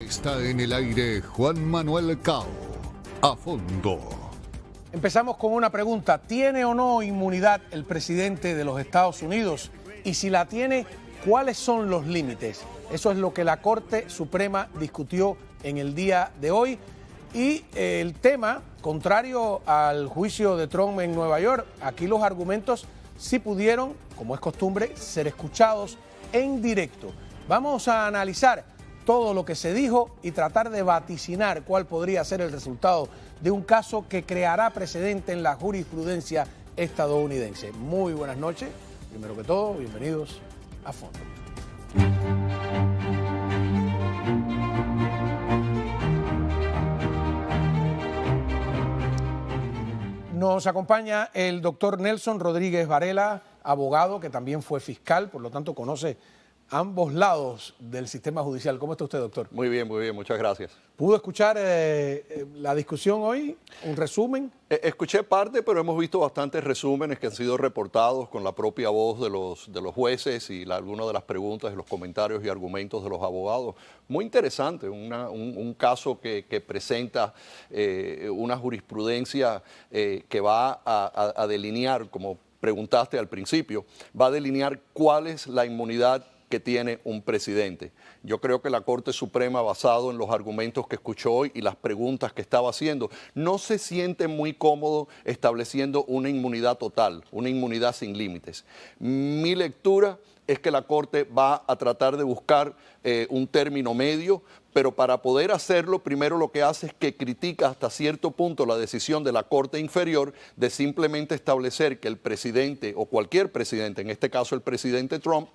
Está en el aire Juan Manuel Cao. A fondo. Empezamos con una pregunta. ¿Tiene o no inmunidad el presidente de los Estados Unidos? Y si la tiene, ¿cuáles son los límites? Eso es lo que la Corte Suprema discutió en el día de hoy. Y el tema, contrario al juicio de Trump en Nueva York, aquí los argumentos sí pudieron, como es costumbre, ser escuchados en directo. Vamos a analizar todo lo que se dijo y tratar de vaticinar cuál podría ser el resultado de un caso que creará precedente en la jurisprudencia estadounidense. Muy buenas noches. Primero que todo, bienvenidos a Fondo. Nos acompaña el doctor Nelson Rodríguez Varela, abogado que también fue fiscal, por lo tanto conoce ambos lados del sistema judicial. ¿Cómo está usted, doctor? Muy bien, muchas gracias. ¿Pudo escuchar la discusión hoy? ¿Un resumen? Escuché parte, pero hemos visto bastantes resúmenes que han sido reportados con la propia voz de los jueces y algunas de las preguntas, los comentarios y argumentos de los abogados. Muy interesante, un caso que presenta una jurisprudencia que va a delinear, como preguntaste al principio, va a delinear cuál es la inmunidad que tiene un presidente. Yo creo que la Corte Suprema, basado en los argumentos que escuchó hoy y las preguntas que estaba haciendo, no se siente muy cómodo estableciendo una inmunidad total, una inmunidad sin límites. Mi lectura es que la Corte va a tratar de buscar un término medio, pero para poder hacerlo, primero lo que hace es que critica hasta cierto punto la decisión de la Corte Inferior de simplemente establecer que el presidente o cualquier presidente, en este caso el presidente Trump,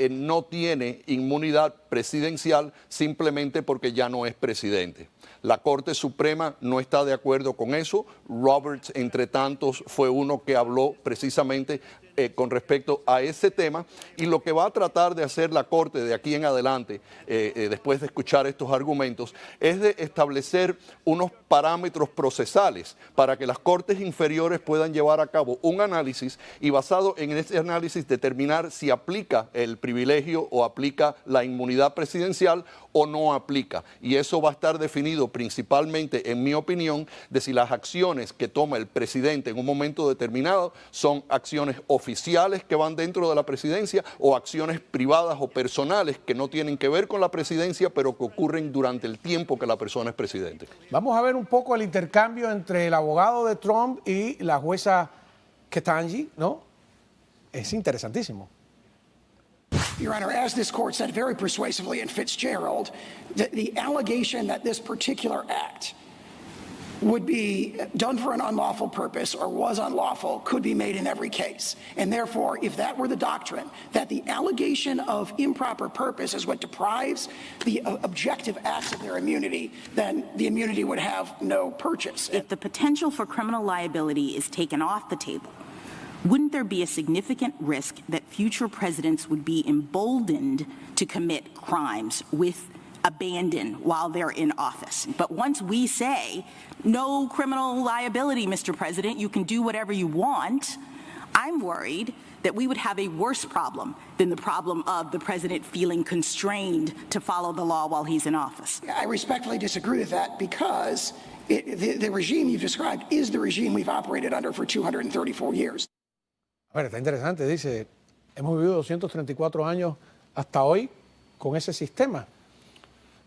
no tiene inmunidad presidencial simplemente porque ya no es presidente. La Corte Suprema no está de acuerdo con eso. Roberts, entre tantos, fue uno que habló precisamente con respecto a ese tema, y lo que va a tratar de hacer la Corte de aquí en adelante, después de escuchar estos argumentos, es de establecer unos parámetros procesales para que las Cortes inferiores puedan llevar a cabo un análisis y, basado en ese análisis, determinar si aplica el privilegio o aplica la inmunidad presidencial o no aplica. Y eso va a estar definido principalmente, en mi opinión, de si las acciones que toma el presidente en un momento determinado son acciones oficiales que van dentro de la presidencia o acciones privadas o personales que no tienen que ver con la presidencia, pero que ocurren durante el tiempo que la persona es presidente. Vamos a ver un poco el intercambio entre el abogado de Trump y la jueza Ketanji, ¿no? Es interesantísimo. Your Honor, as this court said very persuasively in Fitzgerald, the allegation that this particular act would be done for an unlawful purpose or was unlawful could be made in every case. And therefore, if that were the doctrine, that the allegation of improper purpose is what deprives the objective acts of their immunity, then the immunity would have no purchase. If the potential for criminal liability is taken off the table, wouldn't there be a significant risk that future presidents would be emboldened to commit crimes with abandon while they're in office? But once we say, no criminal liability, Mr. President, you can do whatever you want, I'm worried that we would have a worse problem than the problem of the president feeling constrained to follow the law while he's in office. I respectfully disagree with that because the regime you've described is the regime we've operated under for 234 years. A ver, está interesante, dice, hemos vivido 234 años hasta hoy con ese sistema.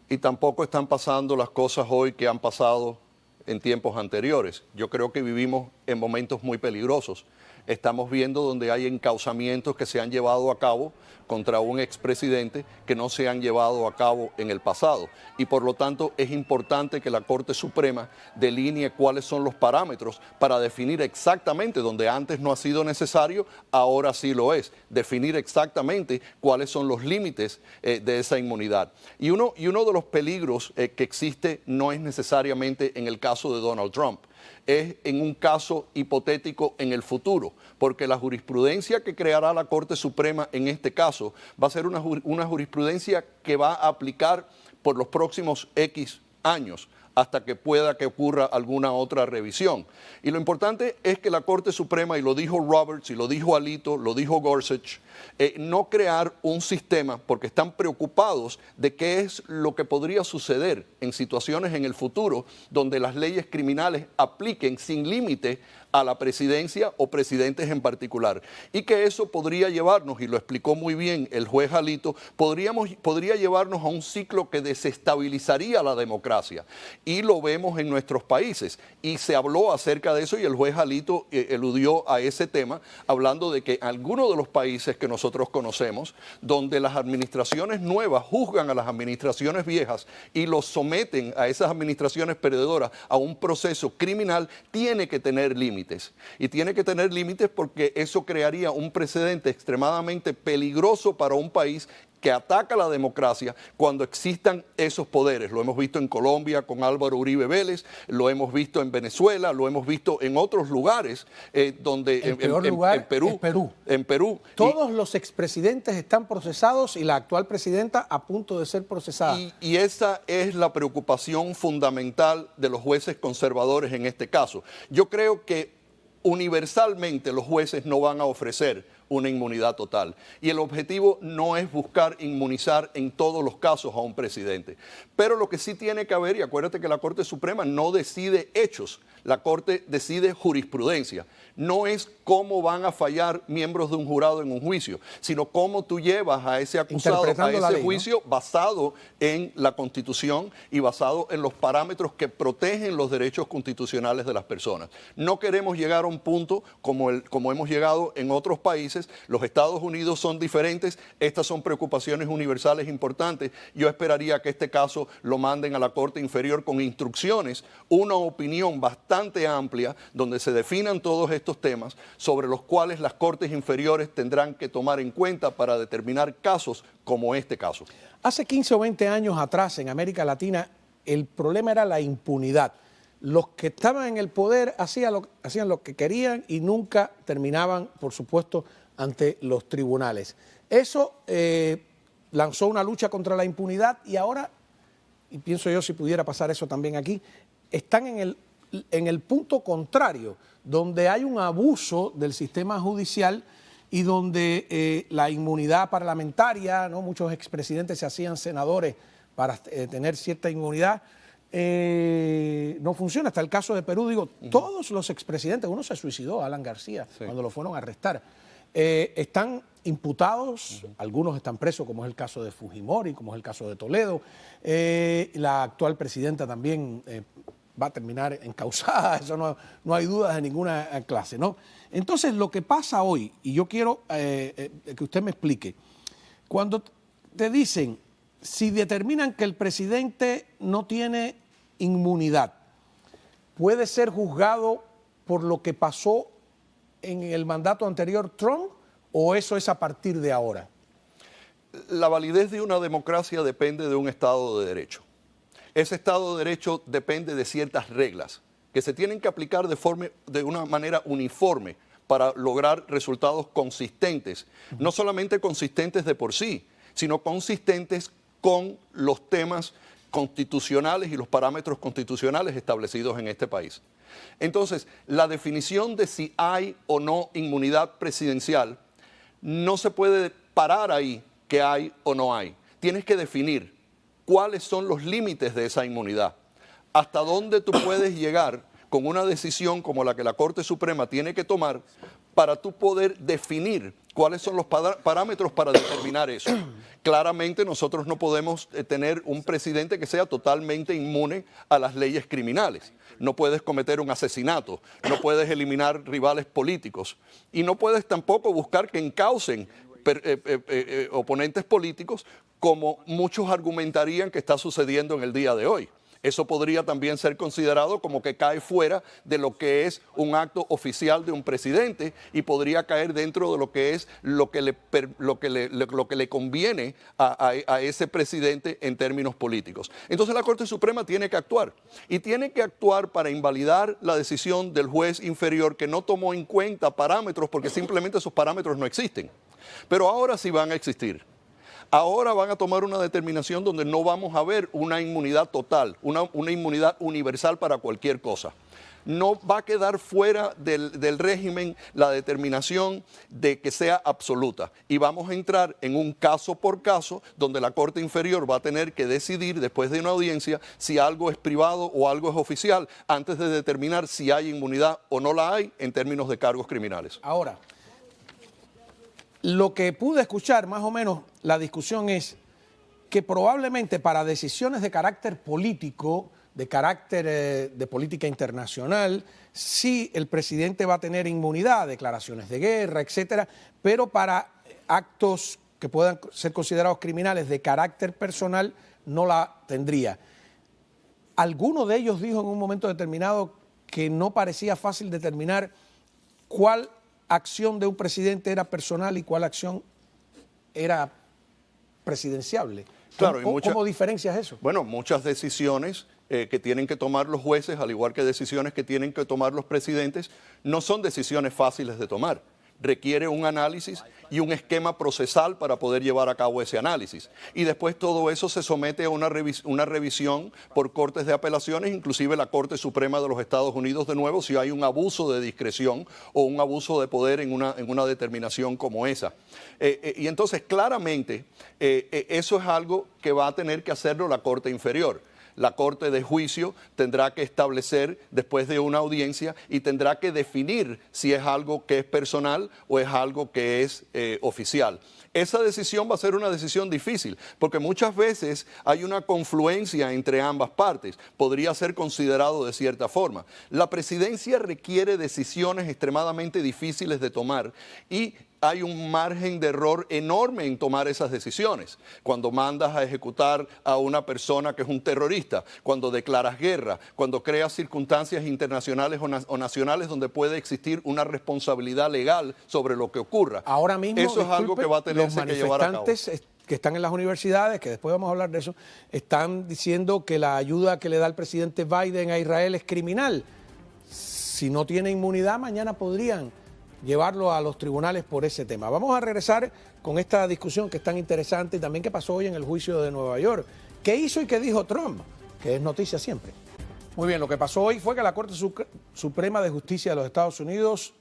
Y tampoco están pasando las cosas hoy que han pasado en tiempos anteriores. Yo creo que vivimos en momentos muy peligrosos. Estamos viendo donde hay encauzamientos que se han llevado a cabo contra un expresidente que no se han llevado a cabo en el pasado. Y por lo tanto es importante que la Corte Suprema delinee cuáles son los parámetros para definir exactamente, donde antes no ha sido necesario, ahora sí lo es, definir exactamente cuáles son los límites de esa inmunidad. Y uno de los peligros que existe no es necesariamente en el caso de Donald Trump. Es en un caso hipotético en el futuro, porque la jurisprudencia que creará la Corte Suprema en este caso va a ser una jurisprudencia que va a aplicar por los próximos X años. hasta que pueda que ocurra alguna otra revisión. Y lo importante es que la Corte Suprema, y lo dijo Roberts, y lo dijo Alito, lo dijo Gorsuch, no crear un sistema porque están preocupados de qué es lo que podría suceder en situaciones en el futuro donde las leyes criminales apliquen sin límite a la presidencia o presidentes en particular. Y que eso podría llevarnos, y lo explicó muy bien el juez Alito, podría llevarnos a un ciclo que desestabilizaría la democracia. Y lo vemos en nuestros países. Y se habló acerca de eso y el juez Alito eludió a ese tema, hablando de que algunos de los países que nosotros conocemos, donde las administraciones nuevas juzgan a las administraciones viejas y los someten a esas administraciones perdedoras a un proceso criminal, tiene que tener límites. Y tiene que tener límites porque eso crearía un precedente extremadamente peligroso para un país que ataca la democracia cuando existan esos poderes. Lo hemos visto en Colombia con Álvaro Uribe Vélez, lo hemos visto en Venezuela, lo hemos visto en otros lugares donde el peor lugar en Perú, es Perú. En Perú. Todos los expresidentes están procesados y la actual presidenta a punto de ser procesada. Y esa es la preocupación fundamental de los jueces conservadores en este caso. Yo creo que universalmente los jueces no van a ofrecer una inmunidad total. Y el objetivo no es buscar inmunizar en todos los casos a un presidente. Pero lo que sí tiene que haber, y acuérdate que la Corte Suprema no decide hechos, la Corte decide jurisprudencia. No es cómo van a fallar miembros de un jurado en un juicio, sino cómo tú llevas a ese acusado a ese juicio, ¿no?, basado en la Constitución y basado en los parámetros que protegen los derechos constitucionales de las personas. No queremos llegar a un punto como hemos llegado en otros países. Los Estados Unidos son diferentes, estas son preocupaciones universales importantes. Yo esperaría que este caso lo manden a la Corte Inferior con instrucciones, una opinión bastante amplia donde se definan todos estos temas sobre los cuales las Cortes Inferiores tendrán que tomar en cuenta para determinar casos como este caso. Hace 15 o 20 años atrás en América Latina el problema era la impunidad. Los que estaban en el poder hacían lo que querían y nunca terminaban, por supuesto, ante los tribunales. Eso lanzó una lucha contra la impunidad y ahora, y pienso yo si pudiera pasar eso también aquí, están en el punto contrario, donde hay un abuso del sistema judicial y donde la inmunidad parlamentaria, ¿no?, muchos expresidentes se hacían senadores para tener cierta inmunidad, no funciona. Hasta el caso de Perú, digo, todos los expresidentes, uno se suicidó, Alan García, cuando lo fueron a arrestar, están imputados, algunos están presos, como es el caso de Fujimori, como es el caso de Toledo, la actual presidenta también va a terminar encausada, eso no hay dudas de ninguna clase, ¿no? Entonces, lo que pasa hoy, y yo quiero que usted me explique, cuando te dicen, si determinan que el presidente no tiene inmunidad, ¿puede ser juzgado por lo que pasó en el mandato anterior Trump o eso es a partir de ahora? La validez de una democracia depende de un Estado de Derecho. Ese Estado de Derecho depende de ciertas reglas que se tienen que aplicar de una manera uniforme para lograr resultados consistentes. No solamente consistentes de por sí, sino consistentes con los temas constitucionales y los parámetros constitucionales establecidos en este país. Entonces, la definición de si hay o no inmunidad presidencial no se puede parar ahí que hay o no hay. Tienes que definir cuáles son los límites de esa inmunidad, hasta dónde tú puedes llegar con una decisión como la que la Corte Suprema tiene que tomar para tú poder definir cuáles son los parámetros para determinar eso. Claramente nosotros no podemos tener un presidente que sea totalmente inmune a las leyes criminales. No puedes cometer un asesinato, no puedes eliminar rivales políticos y no puedes tampoco buscar que encaucen oponentes políticos como muchos argumentarían que está sucediendo en el día de hoy. Eso podría también ser considerado como que cae fuera de lo que es un acto oficial de un presidente y podría caer dentro de lo que es lo que le conviene a ese presidente en términos políticos. Entonces la Corte Suprema tiene que actuar y tiene que actuar para invalidar la decisión del juez inferior que no tomó en cuenta parámetros porque simplemente esos parámetros no existen. Pero ahora sí van a existir. Ahora van a tomar una determinación donde no vamos a ver una inmunidad total, una inmunidad universal para cualquier cosa. No va a quedar fuera del régimen la determinación de que sea absoluta. Y vamos a entrar en un caso por caso donde la Corte Inferior va a tener que decidir después de una audiencia si algo es privado o algo es oficial antes de determinar si hay inmunidad o no la hay en términos de cargos criminales. Ahora, lo que pude escuchar más o menos la discusión es que probablemente para decisiones de carácter político, de carácter de política internacional, sí el presidente va a tener inmunidad, declaraciones de guerra, etcétera, pero para actos que puedan ser considerados criminales de carácter personal no la tendría. Alguno de ellos dijo en un momento determinado que no parecía fácil determinar cuál acción de un presidente era personal y cuál acción era presidenciable. Claro, ¿Cómo diferencias eso? Bueno, muchas decisiones que tienen que tomar los jueces, al igual que decisiones que tienen que tomar los presidentes, no son decisiones fáciles de tomar. Requiere un análisis y un esquema procesal para poder llevar a cabo ese análisis. Y después todo eso se somete a una revisión por cortes de apelaciones, inclusive la Corte Suprema de los Estados Unidos de nuevo, si hay un abuso de discreción o un abuso de poder en una determinación como esa. Y entonces claramente eso es algo que va a tener que hacerlo la Corte Inferior. La Corte de Juicio tendrá que establecer después de una audiencia y tendrá que definir si es algo que es personal o es algo que es oficial. Esa decisión va a ser una decisión difícil porque muchas veces hay una confluencia entre ambas partes. Podría ser considerado de cierta forma. La presidencia requiere decisiones extremadamente difíciles de tomar y hay un margen de error enorme en tomar esas decisiones. Cuando mandas a ejecutar a una persona que es un terrorista, cuando declaras guerra, cuando creas circunstancias internacionales o nacionales donde puede existir una responsabilidad legal sobre lo que ocurra. Ahora mismo, eso es algo que va a tenerse que llevar a cabo. Los manifestantes que están en las universidades, que después vamos a hablar de eso, están diciendo que la ayuda que le da el presidente Biden a Israel es criminal. Si no tiene inmunidad, mañana podrían llevarlo a los tribunales por ese tema. Vamos a regresar con esta discusión que es tan interesante y también qué pasó hoy en el juicio de Nueva York. ¿Qué hizo y qué dijo Trump? Que es noticia siempre. Muy bien, lo que pasó hoy fue que la Corte Suprema de Justicia de los Estados Unidos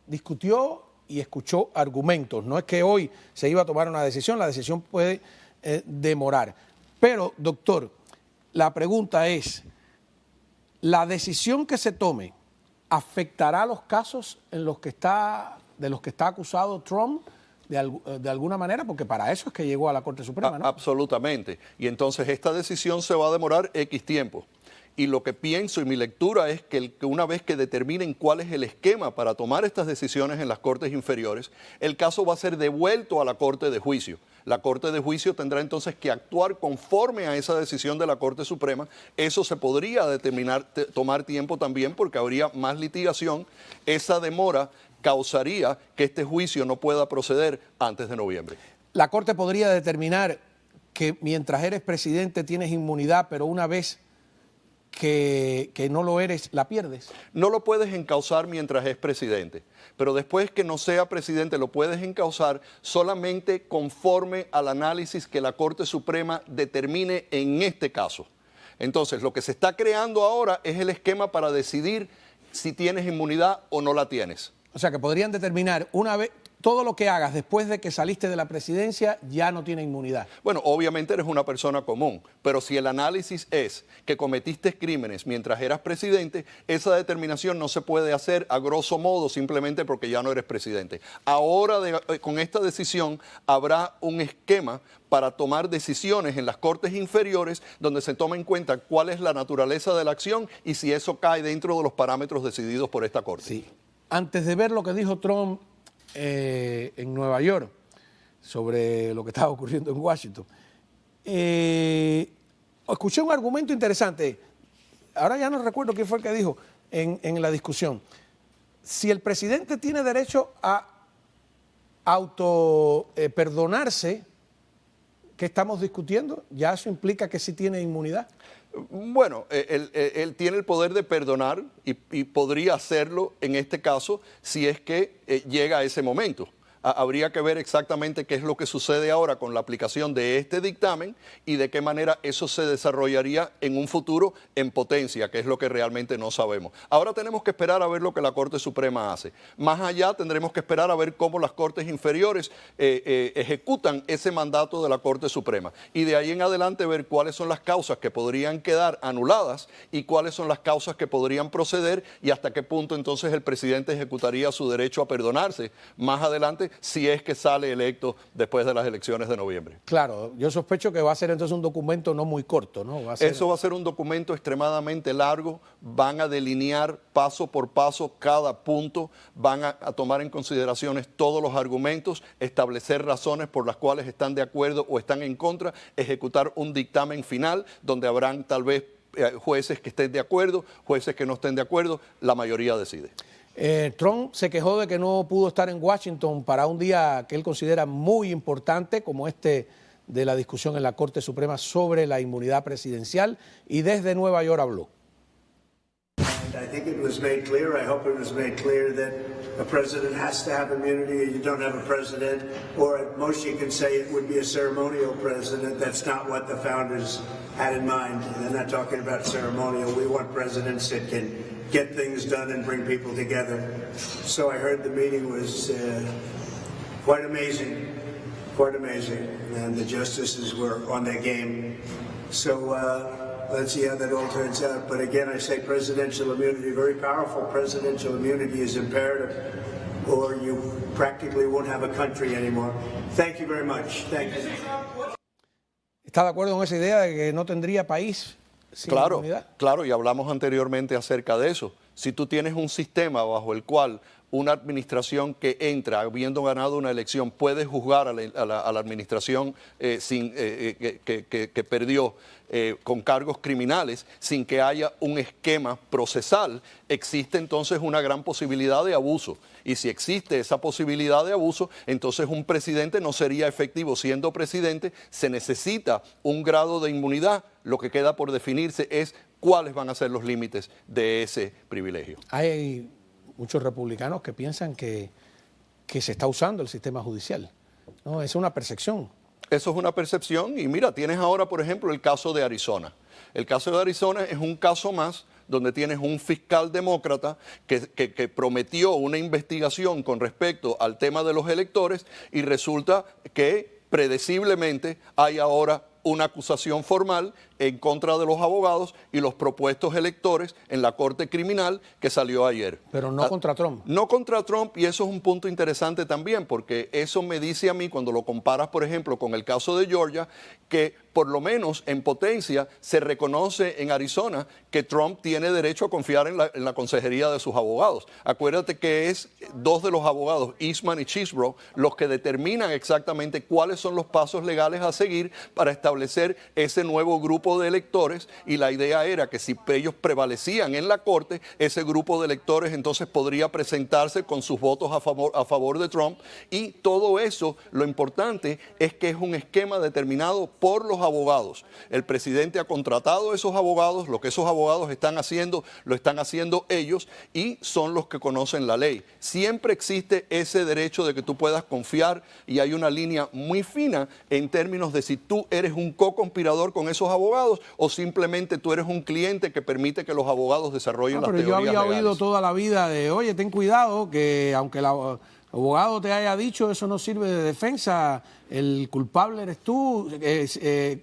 discutió y escuchó argumentos. No es que hoy se iba a tomar una decisión, la decisión puede demorar. Pero, doctor, la pregunta es, ¿la decisión que se tome afectará los casos de los que está acusado Trump de alguna manera? Porque para eso es que llegó a la Corte Suprema, ¿no? Absolutamente. Y entonces esta decisión se va a demorar X tiempo. Y lo que pienso y mi lectura es que una vez que determinen cuál es el esquema para tomar estas decisiones en las Cortes inferiores, el caso va a ser devuelto a la Corte de Juicio. La Corte de Juicio tendrá entonces que actuar conforme a esa decisión de la Corte Suprema. Eso se podría tomar tiempo también porque habría más litigación. Esa demora causaría que este juicio no pueda proceder antes de noviembre. La Corte podría determinar que mientras eres presidente tienes inmunidad, pero una vez que no lo eres, la pierdes. No lo puedes encausar mientras es presidente, pero después que no sea presidente lo puedes encausar solamente conforme al análisis que la Corte Suprema determine en este caso. Entonces, lo que se está creando ahora es el esquema para decidir si tienes inmunidad o no la tienes. O sea, que podrían determinar una vez, todo lo que hagas después de que saliste de la presidencia ya no tiene inmunidad. Bueno, obviamente eres una persona común, pero si el análisis es que cometiste crímenes mientras eras presidente, esa determinación no se puede hacer a grosso modo simplemente porque ya no eres presidente. Ahora, con esta decisión, habrá un esquema para tomar decisiones en las Cortes inferiores donde se toma en cuenta cuál es la naturaleza de la acción y si eso cae dentro de los parámetros decididos por esta Corte. Sí. Antes de ver lo que dijo Trump en Nueva York sobre lo que estaba ocurriendo en Washington, escuché un argumento interesante. Ahora ya no recuerdo quién fue el que dijo en la discusión. Si el presidente tiene derecho a perdonarse, ¿qué estamos discutiendo? ¿Ya eso implica que sí tiene inmunidad? Bueno, él tiene el poder de perdonar y podría hacerlo en este caso si es que llega a ese momento. habría que ver exactamente qué es lo que sucede ahora con la aplicación de este dictamen y de qué manera eso se desarrollaría en un futuro en potencia, que es lo que realmente no sabemos. Ahora tenemos que esperar a ver lo que la Corte Suprema hace. Más allá tendremos que esperar a ver cómo las Cortes inferiores ejecutan ese mandato de la Corte Suprema. Y de ahí en adelante ver cuáles son las causas que podrían quedar anuladas y cuáles son las causas que podrían proceder y hasta qué punto entonces el presidente ejecutaría su derecho a perdonarse más adelante si es que sale electo después de las elecciones de noviembre. Claro, yo sospecho que va a ser entonces un documento no muy corto, ¿no? Eso va a ser un documento extremadamente largo, van a delinear paso por paso cada punto, van a tomar en consideraciones todos los argumentos, establecer razones por las cuales están de acuerdo o están en contra, ejecutar un dictamen final donde habrán tal vez jueces que estén de acuerdo, jueces que no estén de acuerdo, la mayoría decide. Trump se quejó de que no pudo estar en Washington para un día que él considera muy importante, como este de la discusión en la Corte Suprema sobre la inmunidad presidencial, y desde Nueva York habló. I think it was made clear, I hope it was made clear that a president has to have immunity or you don't have a president, or at most you can say it would be a ceremonial president. That's not what the founders had in mind. They're not talking about ceremonial. We want presidents that can get things done and bring people together. So I heard the meeting was quite amazing, and the justices were on their game. So let's see how that all turns out. But again, I say presidential immunity, very powerful. Presidential immunity is imperative, or you practically won't have a country anymore. Thank you very much. Thank you. ¿Está de acuerdo con esa idea de que no tendría país sin inmunidad? Claro, y hablamos anteriormente acerca de eso. Si tú tienes un sistema bajo el cual una administración que entra habiendo ganado una elección puede juzgar a la administración que perdió con cargos criminales sin que haya un esquema procesal, existe entonces una gran posibilidad de abuso. Y si existe esa posibilidad de abuso, entonces un presidente no sería efectivo siendo presidente, se necesita un grado de inmunidad. Lo que queda por definirse es cuáles van a ser los límites de ese privilegio. Hay muchos republicanos que piensan que se está usando el sistema judicial. No, es una percepción. Eso es una percepción y mira, tienes ahora, por ejemplo, el caso de Arizona. El caso de Arizona es un caso más donde tienes un fiscal demócrata que prometió una investigación con respecto al tema de los electores y resulta que predeciblemente hay ahora una acusación formal en contra de los abogados y los propuestos electores en la Corte Criminal que salió ayer. Pero no contra Trump. No contra Trump, y eso es un punto interesante también, porque eso me dice a mí, cuando lo comparas, por ejemplo, con el caso de Georgia, que por lo menos en potencia se reconoce en Arizona que Trump tiene derecho a confiar en la consejería de sus abogados. Acuérdate que es dos de los abogados, Eastman y Chesebro, los que determinan exactamente cuáles son los pasos legales a seguir para establecer ese nuevo grupo de electores, y la idea era que si ellos prevalecían en la Corte, ese grupo de electores entonces podría presentarse con sus votos a favor de Trump, y todo eso, lo importante es que es un esquema determinado por los abogados. El presidente ha contratado a esos abogados, lo que esos abogados están haciendo, lo están haciendo ellos y son los que conocen la ley. Siempre existe ese derecho de que tú puedas confiar y hay una línea muy fina en términos de si tú eres un co-conspirador con esos abogados o simplemente tú eres un cliente que permite que los abogados desarrollen las teorías legales. Pero yo había oído toda la vida de, oye, ten cuidado, que aunque el abogado te haya dicho, eso no sirve de defensa, el culpable eres tú.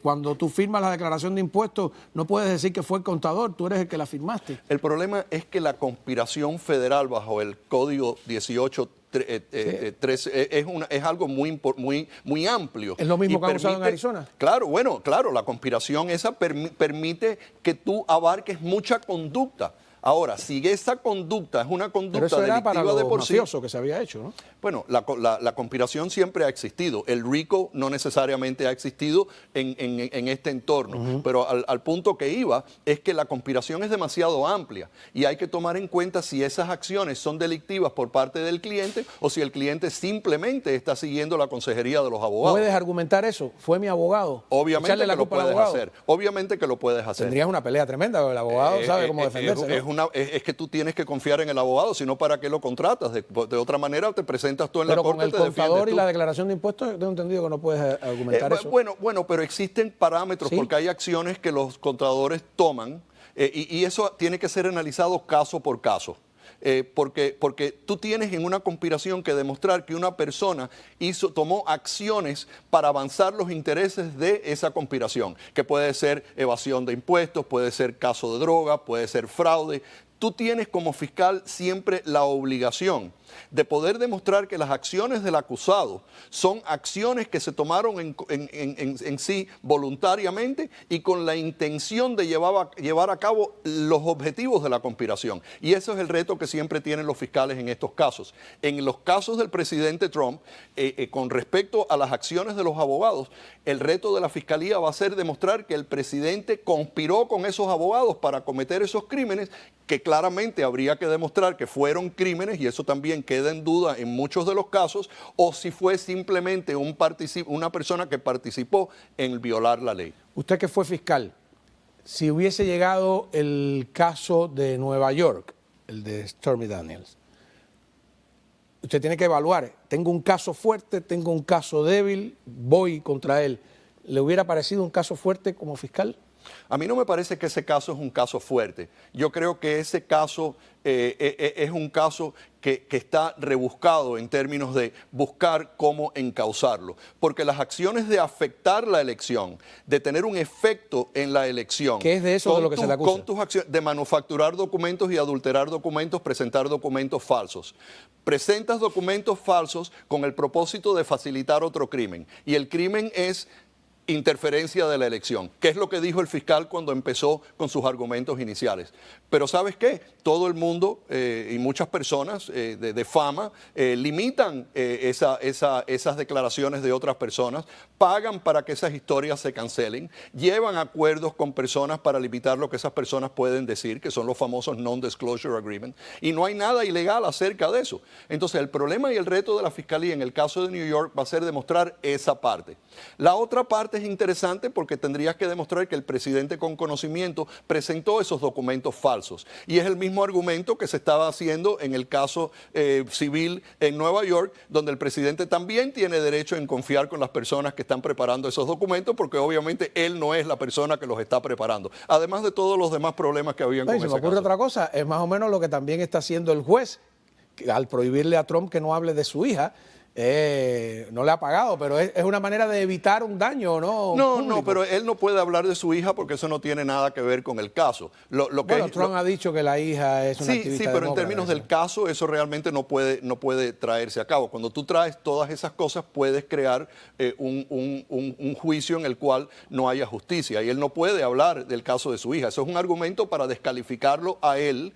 Cuando tú firmas la declaración de impuestos, no puedes decir que fue el contador, tú eres el que la firmaste. El problema es que la conspiración federal bajo el Código 1813 es algo muy amplio. ¿Es lo mismo que han usado en Arizona? Claro, bueno, claro, la conspiración esa permite que tú abarques mucha conducta. Ahora, si esa conducta es una conducta delictiva de por sí, que se había hecho, ¿no? Bueno, la conspiración siempre ha existido. El RICO no necesariamente ha existido en este entorno, pero al punto que iba es que la conspiración es demasiado amplia y hay que tomar en cuenta si esas acciones son delictivas por parte del cliente o si el cliente simplemente está siguiendo la consejería de los abogados. ¿Puedes argumentar eso? Fue mi abogado. Obviamente que lo puedes hacer. Obviamente que lo puedes hacer. Tendrías una pelea tremenda, porque el abogado sabe cómo defenderse, ¿no? es que tú tienes que confiar en el abogado, sino ¿para qué lo contratas? De otra manera te presentas tú en la Pero corte con el y te defiendes contador y tú. la declaración de impuestos, tengo entendido que no puedes argumentar eso. Bueno, pero existen parámetros, ¿Sí? porque hay acciones que los contadores toman y eso tiene que ser analizado caso por caso. Porque tú tienes en una conspiración que demostrar que una persona tomó acciones para avanzar los intereses de esa conspiración, que puede ser evasión de impuestos, puede ser caso de droga, puede ser fraude. Tú tienes como fiscal siempre la obligación de poder demostrar que las acciones del acusado son acciones que se tomaron en sí voluntariamente y con la intención de llevar a cabo los objetivos de la conspiración. Y ese es el reto que siempre tienen los fiscales en estos casos. En los casos del presidente Trump, con respecto a las acciones de los abogados, el reto de la fiscalía va a ser demostrar que el presidente conspiró con esos abogados para cometer esos crímenes, que claramente habría que demostrar que fueron crímenes, y eso también queda en duda en muchos de los casos, o si fue simplemente una persona que participó en violar la ley. Usted que fue fiscal, si hubiese llegado el caso de Nueva York, el de Stormy Daniels, usted tiene que evaluar, tengo un caso fuerte, tengo un caso débil, voy contra él. ¿Le hubiera parecido un caso fuerte como fiscal? A mí no me parece que ese caso es un caso fuerte. Yo creo que ese caso es un caso que está rebuscado en términos de buscar cómo encauzarlo. Porque las acciones de afectar la elección, de tener un efecto en la elección. ¿Qué es de eso de lo que se le acusa? Con tus acciones de manufacturar documentos y adulterar documentos, presentar documentos falsos. Presentas documentos falsos con el propósito de facilitar otro crimen. Y el crimen es interferencia de la elección, que es lo que dijo el fiscal cuando empezó con sus argumentos iniciales. Pero ¿sabes qué? Todo el mundo y muchas personas de fama limitan esas declaraciones de otras personas, pagan para que esas historias se cancelen, llevan acuerdos con personas para limitar lo que esas personas pueden decir, que son los famosos non-disclosure agreements, y no hay nada ilegal acerca de eso. Entonces el problema y el reto de la fiscalía en el caso de New York va a ser demostrar esa parte. La otra parte es interesante porque tendrías que demostrar que el presidente con conocimiento presentó esos documentos falsos. Y es el mismo argumento que se estaba haciendo en el caso civil en Nueva York, donde el presidente también tiene derecho en confiar con las personas que están preparando esos documentos, porque obviamente él no es la persona que los está preparando. Además de todos los demás problemas que habían con ese caso. Se me ocurre otra cosa, es más o menos lo que también está haciendo el juez, que al prohibirle a Trump que no hable de su hija. No le ha pagado, pero es una manera de evitar un daño, ¿no? No, pero él no puede hablar de su hija porque eso no tiene nada que ver con el caso. Trump ha dicho que la hija es una activista Sí, pero en demócrata, términos del caso, eso realmente no puede traerse a cabo. Cuando tú traes todas esas cosas, puedes crear un juicio en el cual no haya justicia. Y él no puede hablar del caso de su hija. Eso es un argumento para descalificarlo a él,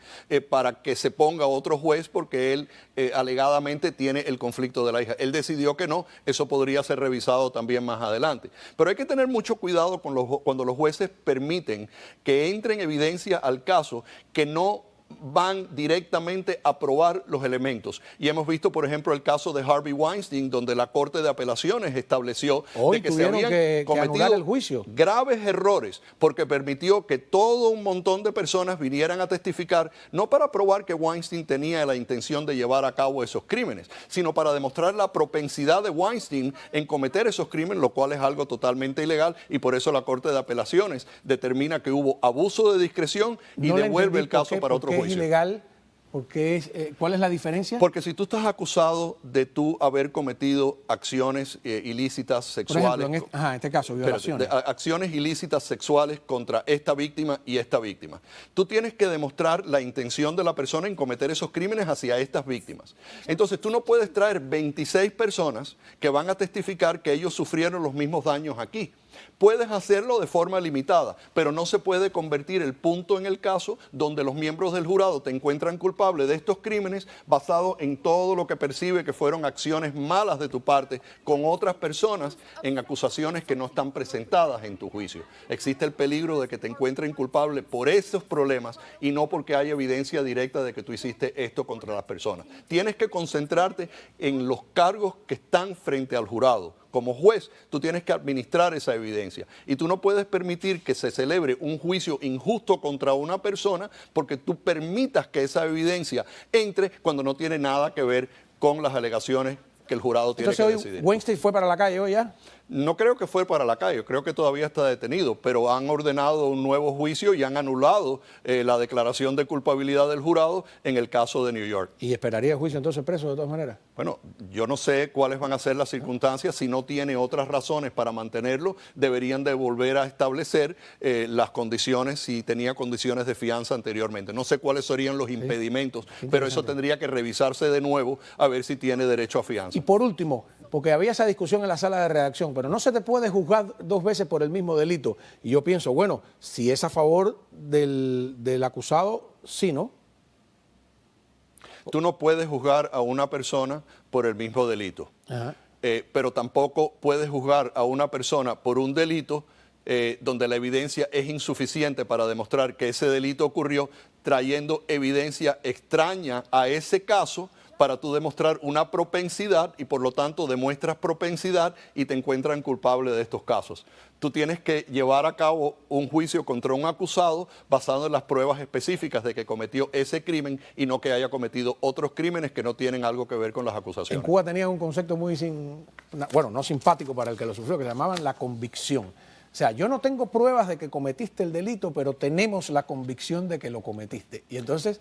para que se ponga otro juez, porque él alegadamente tiene el conflicto de la hija. Él decidió que no, eso podría ser revisado también más adelante. Pero hay que tener mucho cuidado cuando los jueces permiten que entre en evidencia al caso que no van directamente a probar los elementos. Y hemos visto, por ejemplo, el caso de Harvey Weinstein, donde la Corte de Apelaciones estableció de que se habían cometido el juicio. Graves errores, porque permitió que todo un montón de personas vinieran a testificar, no para probar que Weinstein tenía la intención de llevar a cabo esos crímenes, sino para demostrar la propensidad de Weinstein en cometer esos crímenes, lo cual es algo totalmente ilegal, y por eso la Corte de Apelaciones determina que hubo abuso de discreción y devuelve el caso para otro juicio. ¿Es ilegal? ¿Cuál es la diferencia? Porque si tú estás acusado de tú haber cometido acciones ilícitas sexuales, por ejemplo, en este caso, violaciones. Acciones ilícitas sexuales contra esta víctima y esta víctima, tú tienes que demostrar la intención de la persona en cometer esos crímenes hacia estas víctimas. Entonces tú no puedes traer 26 personas que van a testificar que ellos sufrieron los mismos daños aquí. Puedes hacerlo de forma limitada, pero no se puede convertir el punto en el caso donde los miembros del jurado te encuentran culpable de estos crímenes basado en todo lo que percibe que fueron acciones malas de tu parte con otras personas en acusaciones que no están presentadas en tu juicio. Existe el peligro de que te encuentren culpable por esos problemas y no porque hay evidencia directa de que tú hiciste esto contra las personas. Tienes que concentrarte en los cargos que están frente al jurado, como juez, tú tienes que administrar esa evidencia. Y tú no puedes permitir que se celebre un juicio injusto contra una persona porque tú permitas que esa evidencia entre cuando no tiene nada que ver con las alegaciones que el jurado tiene que decidir. Entonces, ¿Weinstein fue para la calle hoy ya? No creo que fue para la calle, creo que todavía está detenido, pero han ordenado un nuevo juicio y han anulado la declaración de culpabilidad del jurado en el caso de New York. ¿Y esperaría el juicio entonces preso de todas maneras? Bueno, yo no sé cuáles van a ser las circunstancias. Si no tiene otras razones para mantenerlo, deberían de volver a establecer las condiciones, si tenía condiciones de fianza anteriormente. No sé cuáles serían los impedimentos, pero eso tendría que revisarse de nuevo a ver si tiene derecho a fianza. Y por último, porque había esa discusión en la sala de redacción, pero no se te puede juzgar dos veces por el mismo delito. Y yo pienso, bueno, si es a favor del acusado, sí, ¿no? Tú no puedes juzgar a una persona por el mismo delito, pero tampoco puedes juzgar a una persona por un delito donde la evidencia es insuficiente para demostrar que ese delito ocurrió, trayendo evidencia extraña a ese caso para tú demostrar una propensidad y por lo tanto demuestras propensidad y te encuentran culpable de estos casos. Tú tienes que llevar a cabo un juicio contra un acusado basado en las pruebas específicas de que cometió ese crimen y no que haya cometido otros crímenes que no tienen algo que ver con las acusaciones. En Cuba tenían un concepto muy no simpático para el que lo sufrió, que se llamaban la convicción. O sea, yo no tengo pruebas de que cometiste el delito, pero tenemos la convicción de que lo cometiste. Y entonces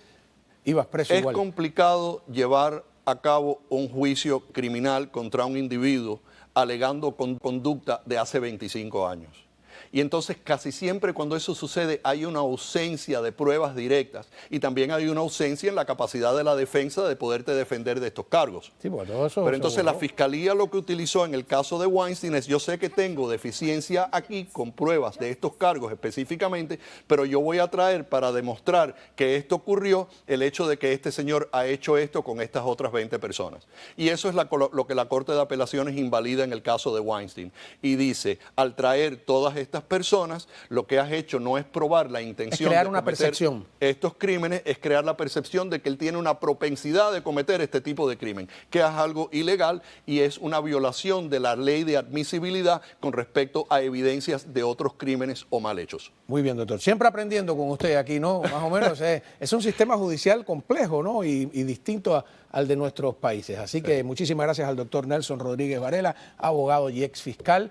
ibas preso igual. Es complicado llevar a cabo un juicio criminal contra un individuo alegando conducta de hace 25 años. Y entonces casi siempre cuando eso sucede hay una ausencia de pruebas directas y también hay una ausencia en la capacidad de la defensa de poderte defender de estos cargos. Sí, pues todo eso. Pero entonces la fiscalía lo que utilizó en el caso de Weinstein es: yo sé que tengo deficiencia aquí con pruebas de estos cargos específicamente, pero yo voy a traer para demostrar que esto ocurrió el hecho de que este señor ha hecho esto con estas otras 20 personas. Y eso es lo que la Corte de Apelaciones invalida en el caso de Weinstein. Y dice, al traer todas estas personas, lo que has hecho no es probar la intención crear de una cometer percepción. Estos crímenes, es crear la percepción de que él tiene una propensidad de cometer este tipo de crimen, que es algo ilegal y es una violación de la ley de admisibilidad con respecto a evidencias de otros crímenes o mal hechos. Muy bien, doctor. Siempre aprendiendo con usted aquí, ¿no? Más o menos es un sistema judicial complejo, ¿no? Y distinto al de nuestros países. Así que muchísimas gracias al doctor Nelson Rodríguez Varela, abogado y ex fiscal.